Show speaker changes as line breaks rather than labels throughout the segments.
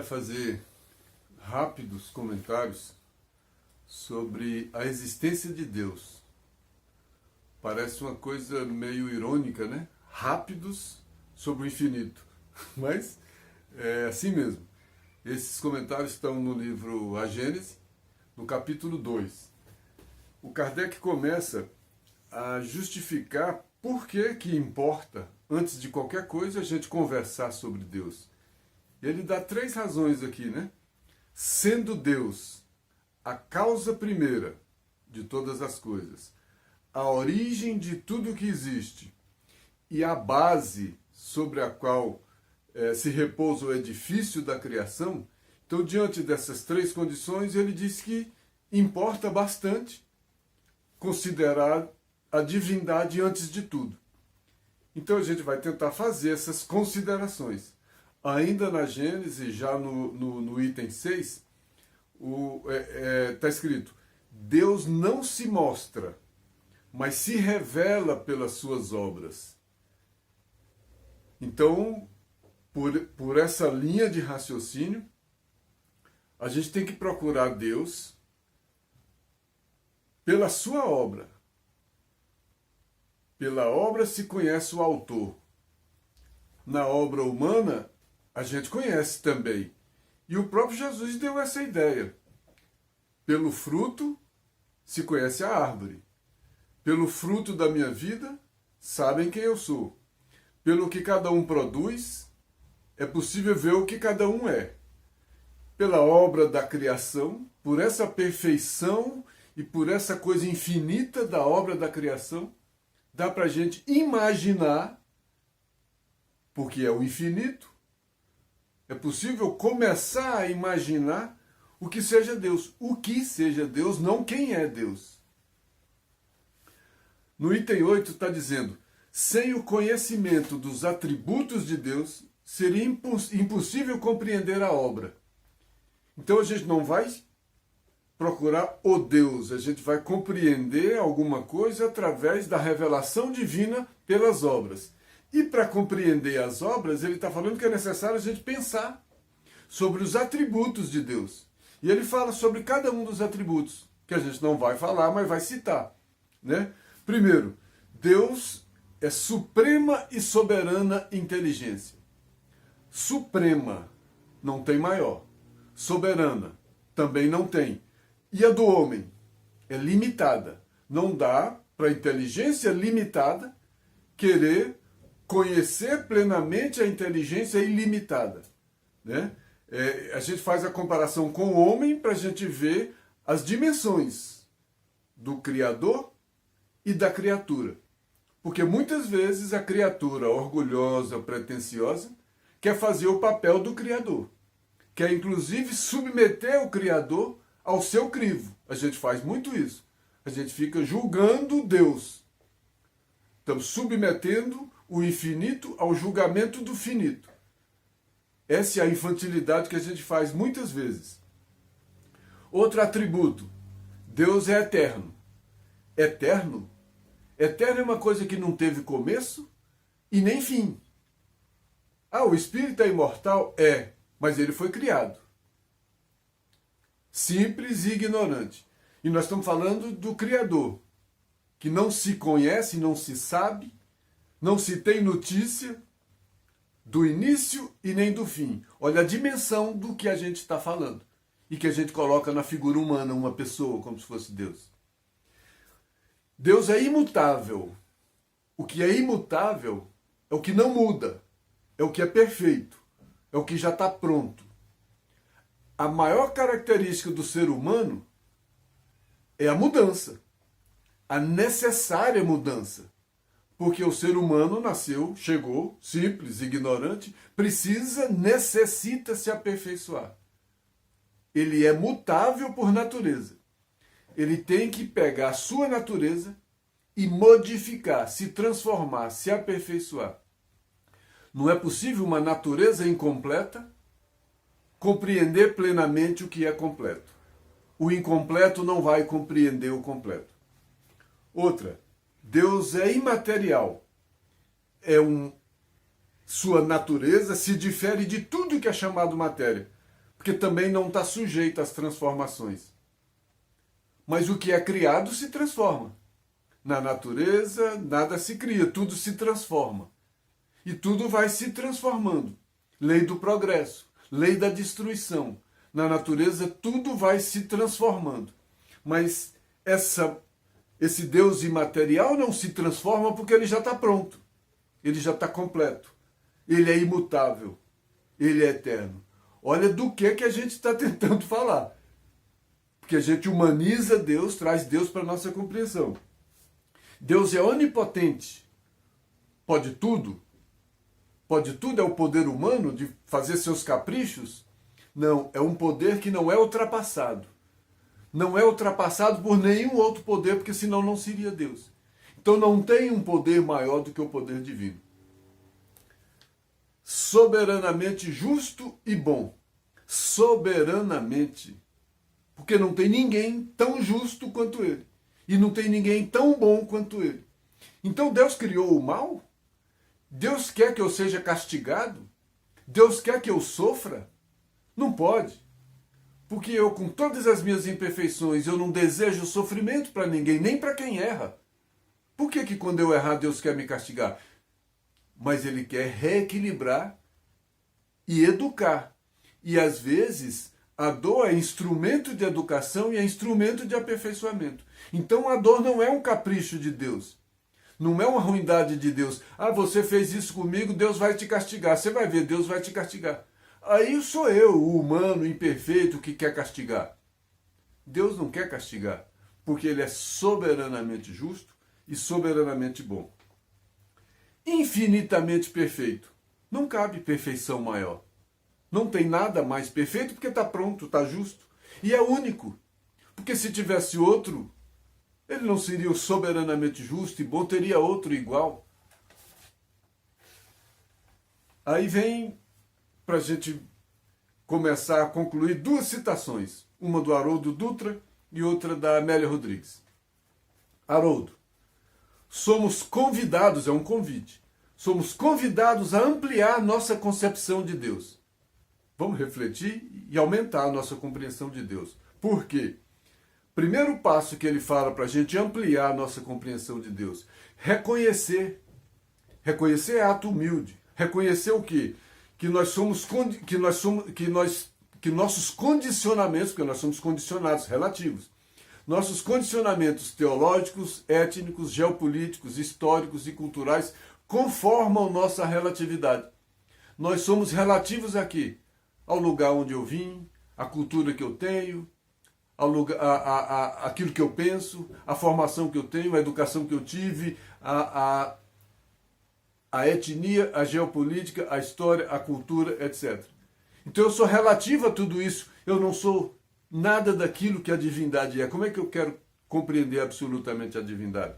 vai fazer rápidos comentários sobre a existência de Deus. Parece uma coisa meio irônica, né? Rápidos sobre o infinito. Mas é assim mesmo. Esses comentários estão no livro A Gênese, no capítulo 2. O Kardec começa a justificar por que importa, antes de qualquer coisa, a gente conversar sobre Deus. Ele dá 3 razões aqui, né? Sendo Deus a causa primeira de todas as coisas, a origem de tudo que existe e a base sobre a qual se repousa o edifício da criação, então, diante dessas 3 condições, ele diz que importa bastante considerar a divindade antes de tudo. Então, a gente vai tentar fazer essas considerações. Ainda na Gênesis, já no item 6, está escrito: Deus não se mostra, mas se revela pelas suas obras. Então, por essa linha de raciocínio, a gente tem que procurar Deus pela sua obra. Pela obra se conhece o autor. Na obra humana, a gente conhece também. E o próprio Jesus deu essa ideia. Pelo fruto se conhece a árvore. Pelo fruto da minha vida, sabem quem eu sou. Pelo que cada um produz, é possível ver o que cada um é. Pela obra da criação, por essa perfeição e por essa coisa infinita da obra da criação, dá para a gente imaginar, porque é o infinito, é possível começar a imaginar o que seja Deus. O que seja Deus, não quem é Deus. No item 8 está dizendo: sem o conhecimento dos atributos de Deus, seria impossível compreender a obra. Então a gente não vai procurar o Deus, a gente vai compreender alguma coisa através da revelação divina pelas obras. E para compreender as obras, ele está falando que é necessário a gente pensar sobre os atributos de Deus. E ele fala sobre cada um dos atributos, que a gente não vai falar, mas vai citar, né? Primeiro, Deus é suprema e soberana inteligência. Suprema, não tem maior. Soberana, também não tem. E a do homem é limitada. Não dá para a inteligência limitada querer conhecer plenamente a inteligência ilimitada, né? A gente faz a comparação com o homem para a gente ver as dimensões do Criador e da criatura. Porque muitas vezes a criatura orgulhosa, pretensiosa, quer fazer o papel do Criador. Quer inclusive submeter o Criador ao seu crivo. A gente faz muito isso. A gente fica julgando Deus. Estamos submetendo o infinito ao julgamento do finito. Essa é a infantilidade que a gente faz muitas vezes. Outro atributo: Deus é eterno. Eterno? Eterno é uma coisa que não teve começo e nem fim. Ah, o Espírito é imortal? É, mas ele foi criado. Simples e ignorante. E nós estamos falando do Criador, que não se conhece, não se sabe, não se tem notícia do início e nem do fim. Olha a dimensão do que a gente está falando. E que a gente coloca na figura humana, uma pessoa, como se fosse Deus. Deus é imutável. O que é imutável é o que não muda. É o que é perfeito. É o que já está pronto. A maior característica do ser humano é a mudança. A necessária mudança. Porque o ser humano nasceu, chegou, simples, ignorante, necessita se aperfeiçoar. Ele é mutável por natureza. Ele tem que pegar a sua natureza e modificar, se transformar, se aperfeiçoar. Não é possível uma natureza incompleta compreender plenamente o que é completo. O incompleto não vai compreender o completo. Outra, Deus é imaterial. Sua natureza se difere de tudo que é chamado matéria. porque também não está sujeito às transformações. Mas o que é criado se transforma. Na natureza, nada se cria, tudo se transforma. E tudo vai se transformando. Lei do progresso, lei da destruição. Na natureza, tudo vai se transformando. Mas esse Deus imaterial não se transforma porque ele já está pronto. Ele já está completo. Ele é imutável. Ele é eterno. Olha do que a gente está tentando falar. Porque a gente humaniza Deus, traz Deus para a nossa compreensão. Deus é onipotente. Pode tudo? Pode tudo é o poder humano de fazer seus caprichos? Não, é um poder que não é ultrapassado. Não é ultrapassado por nenhum outro poder, porque senão não seria Deus. Então não tem um poder maior do que o poder divino. Soberanamente justo e bom. Soberanamente. Porque não tem ninguém tão justo quanto ele. E não tem ninguém tão bom quanto ele. Então Deus criou o mal? Deus quer que eu seja castigado? Deus quer que eu sofra? Não pode. Porque eu, com todas as minhas imperfeições, eu não desejo sofrimento para ninguém, nem para quem erra. Por que quando eu errar Deus quer me castigar? Mas Ele quer reequilibrar e educar. E às vezes a dor é instrumento de educação e é instrumento de aperfeiçoamento. Então a dor não é um capricho de Deus. Não é uma ruindade de Deus. Ah, você fez isso comigo, Deus vai te castigar. Você vai ver, Deus vai te castigar. Aí sou eu, o humano imperfeito, que quer castigar. Deus não quer castigar, porque Ele é soberanamente justo e soberanamente bom. Infinitamente perfeito. Não cabe perfeição maior. Não tem nada mais perfeito porque está pronto, está justo. E é único. Porque se tivesse outro, ele não seria o soberanamente justo e bom, teria outro igual. Aí vem, para a gente começar a concluir, duas citações. Uma do Haroldo Dutra e outra da Amélia Rodrigues. Haroldo, somos convidados, é um convite, somos convidados a ampliar nossa concepção de Deus. Vamos refletir e aumentar a nossa compreensão de Deus. Por quê? Primeiro passo que ele fala para a gente ampliar a nossa compreensão de Deus. Reconhecer. Reconhecer é ato humilde. Reconhecer o quê? Que nossos condicionamentos, porque nós somos condicionados relativos, nossos condicionamentos teológicos, étnicos, geopolíticos, históricos e culturais conformam nossa relatividade. Nós somos relativos aqui, ao lugar onde eu vim, à cultura que eu tenho, aquilo que eu penso, a formação que eu tenho, a educação que eu tive, a etnia, a geopolítica, a história, a cultura, etc. Então eu sou relativo a tudo isso, eu não sou nada daquilo que a divindade é. Como é que eu quero compreender absolutamente a divindade?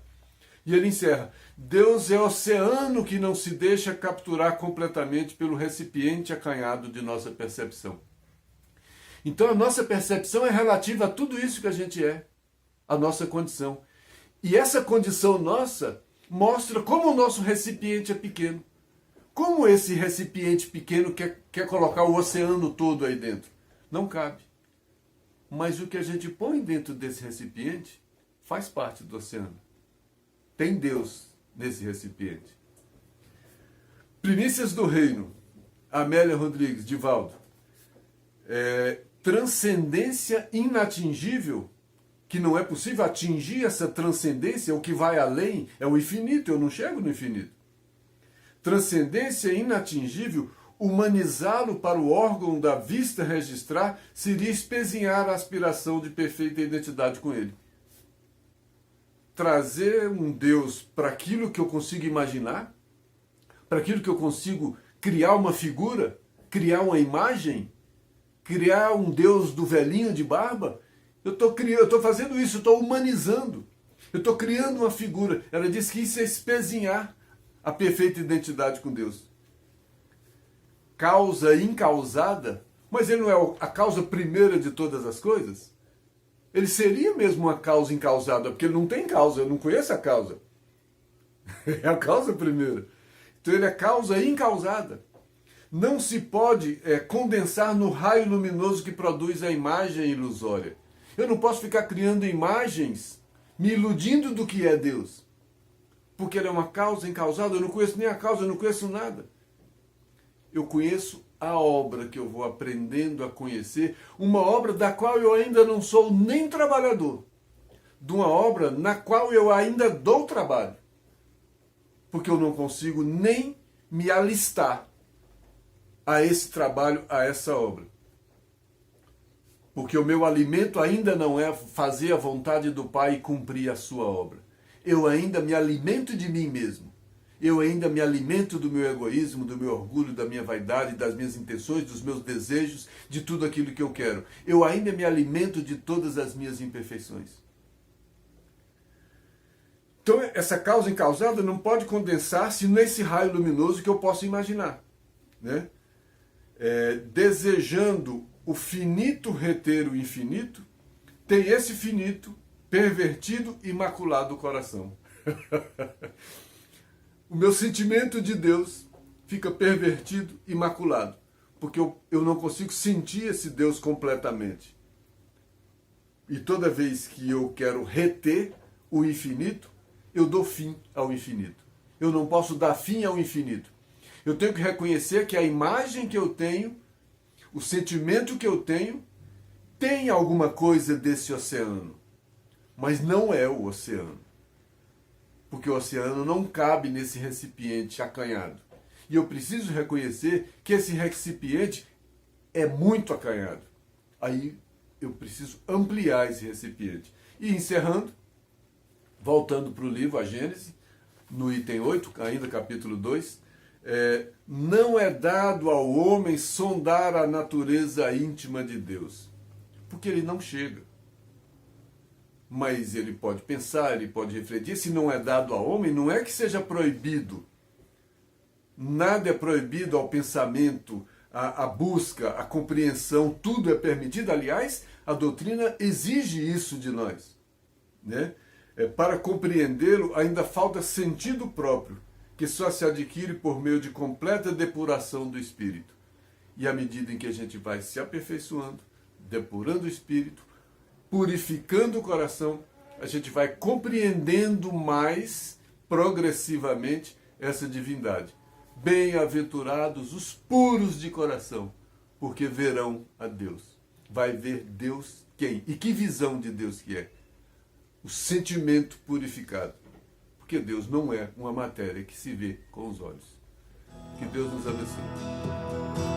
E ele encerra, Deus é oceano que não se deixa capturar completamente pelo recipiente acanhado de nossa percepção. Então a nossa percepção é relativa a tudo isso que a gente é, a nossa condição. E essa condição nossa mostra como o nosso recipiente é pequeno. Como esse recipiente pequeno quer colocar o oceano todo aí dentro? Não cabe. Mas o que a gente põe dentro desse recipiente faz parte do oceano. Tem Deus nesse recipiente. Primícias do Reino, Amélia Rodrigues, Divaldo. Transcendência inatingível, que não é possível atingir essa transcendência, o que vai além é o infinito, eu não chego no infinito. Transcendência inatingível, humanizá-lo para o órgão da vista registrar, seria espezinhar a aspiração de perfeita identidade com ele. Trazer um Deus para aquilo que eu consigo imaginar, para aquilo que eu consigo criar uma figura, criar uma imagem, criar um Deus do velhinho de barba, eu estou fazendo isso, eu estou humanizando, eu estou criando uma figura. Ela diz que isso é espezinhar a perfeita identidade com Deus. Causa incausada, mas ele não é a causa primeira de todas as coisas? Ele seria mesmo uma causa incausada, porque ele não tem causa, eu não conheço a causa. É a causa primeira. Então ele é causa incausada. não se pode condensar no raio luminoso que produz a imagem ilusória. Eu não posso ficar criando imagens, me iludindo do que é Deus. Porque ele é uma causa incausada, eu não conheço nem a causa, eu não conheço nada. Eu conheço a obra que eu vou aprendendo a conhecer, uma obra da qual eu ainda não sou nem trabalhador, de uma obra na qual eu ainda dou trabalho, porque eu não consigo nem me alistar a esse trabalho, a essa obra. Porque o meu alimento ainda não é fazer a vontade do Pai e cumprir a sua obra. Eu ainda me alimento de mim mesmo. Eu ainda me alimento do meu egoísmo, do meu orgulho, da minha vaidade, das minhas intenções, dos meus desejos, de tudo aquilo que eu quero. Eu ainda me alimento de todas as minhas imperfeições. Então, essa causa incausada não pode condensar-se nesse raio luminoso que eu posso imaginar, né? Desejando o finito reter o infinito, tem esse finito pervertido e maculado o coração. O meu sentimento de Deus fica pervertido e maculado, porque eu não consigo sentir esse Deus completamente. E toda vez que eu quero reter o infinito, eu dou fim ao infinito. Eu não posso dar fim ao infinito. Eu tenho que reconhecer que a imagem que eu tenho, o sentimento que eu tenho, tem alguma coisa desse oceano, mas não é o oceano. Porque o oceano não cabe nesse recipiente acanhado. E eu preciso reconhecer que esse recipiente é muito acanhado. Aí eu preciso ampliar esse recipiente. E encerrando, voltando para o livro, a Gênesis, no item 8, ainda capítulo 2, não é dado ao homem sondar a natureza íntima de Deus, porque ele não chega. Mas ele pode pensar, ele pode refletir. Se não é dado ao homem, não é que seja proibido. Nada é proibido ao pensamento, à busca, à compreensão, tudo é permitido. Aliás, a doutrina exige isso de nós, né? Para compreendê-lo, ainda falta sentido próprio, que só se adquire por meio de completa depuração do espírito. E à medida em que a gente vai se aperfeiçoando, depurando o espírito, purificando o coração, a gente vai compreendendo mais progressivamente essa divindade. Bem-aventurados os puros de coração, porque verão a Deus. Vai ver Deus quem? E que visão de Deus que é? O sentimento purificado. Porque Deus não é uma matéria que se vê com os olhos. Que Deus nos abençoe.